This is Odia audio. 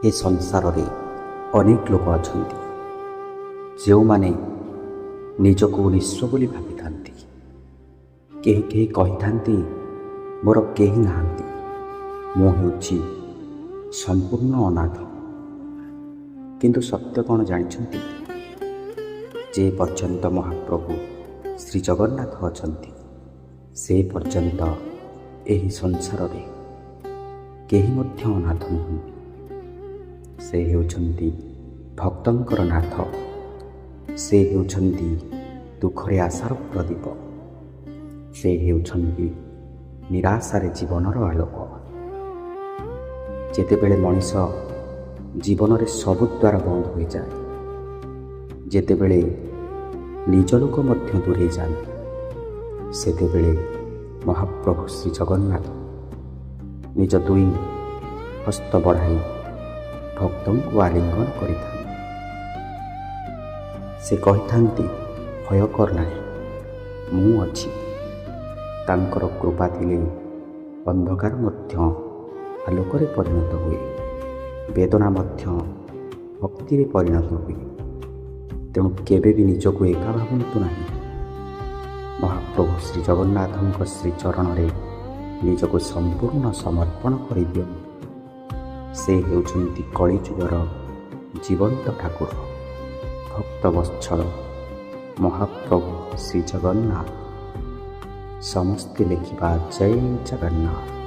ଏ ସଂସାରରେ ଅନେକ ଲୋକ ଅଛନ୍ତି ଯେଉଁମାନେ ନିଜକୁ ନିଃସ୍ୱ ବୋଲି ଭାବିଥାନ୍ତି। କେହି କେହି କହିଥାନ୍ତି, ମୋର କେହି ନାହାନ୍ତି, ମୁଁ ହେଉଛି ସମ୍ପୂର୍ଣ୍ଣ ଅନାଥ। କିନ୍ତୁ ସତ୍ୟ କ'ଣ ଜାଣିଛନ୍ତି? ଯେ ପର୍ଯ୍ୟନ୍ତ ମହାପ୍ରଭୁ ଶ୍ରୀ ଜଗନ୍ନାଥ ଅଛନ୍ତି, ସେ ପର୍ଯ୍ୟନ୍ତ ଏହି ସଂସାରରେ କେହି ମଧ୍ୟ ଅନାଥ ନୁହନ୍ତି। ସେ ହେଉଛନ୍ତି ଭକ୍ତଙ୍କର ନାଥ। ସେ ହେଉଛନ୍ତି ଦୁଃଖରେ ଆଶାର ପ୍ରଦୀପ। ସେ ହେଉଛନ୍ତି ନିରାଶାରେ ଜୀବନର ଆଲୋକ। ଯେତେବେଳେ ମଣିଷ ଜୀବନରେ ସବୁ ଦ୍ୱାର ବନ୍ଦ ହୋଇଯାଏ, ଯେତେବେଳେ ନିଜ ଲୋକ ମଧ୍ୟ ଦୂରେଇ ଯାଆନ୍ତି, ସେତେବେଳେ ମହାପ୍ରଭୁ ଶ୍ରୀ ଜଗନ୍ନାଥ ନିଜ ଦୁଇ ହସ୍ତ ବଢ଼ାଇ ଭକ୍ତଙ୍କୁ ଆଲିଙ୍ଗନ କରିଥାନ୍ତି। ସେ କହିଥାନ୍ତି, ଭୟ କର ନାହିଁ, ମୁଁ ଅଛି। ତାଙ୍କର କୃପା ଥିଲେ ଅନ୍ଧକାର ମଧ୍ୟ ଆଲୋକରେ ପରିଣତ ହୁଏ, ବେଦନା ମଧ୍ୟ ଭକ୍ତିରେ ପରିଣତ ହୁଏ। ତେଣୁ କେବେ ବି ନିଜକୁ ଏକା ଭାବନ୍ତୁ ନାହିଁ। ମହାପ୍ରଭୁ ଶ୍ରୀ ଜଗନ୍ନାଥଙ୍କ ଶ୍ରୀଚରଣରେ ନିଜକୁ ସମ୍ପୂର୍ଣ୍ଣ ସମର୍ପଣ କରିଦିଅନ୍ତୁ। ସେ ହେଉଛନ୍ତି କଳିଯୁଗର ଜୀବନ୍ତ ଠାକୁର, ଭକ୍ତବତ୍ସଳ ମହାପ୍ରଭୁ ଶ୍ରୀ ଜଗନ୍ନାଥ। ସମସ୍ତେ ଲେଖିବା ଜୟ ଜଗନ୍ନାଥ।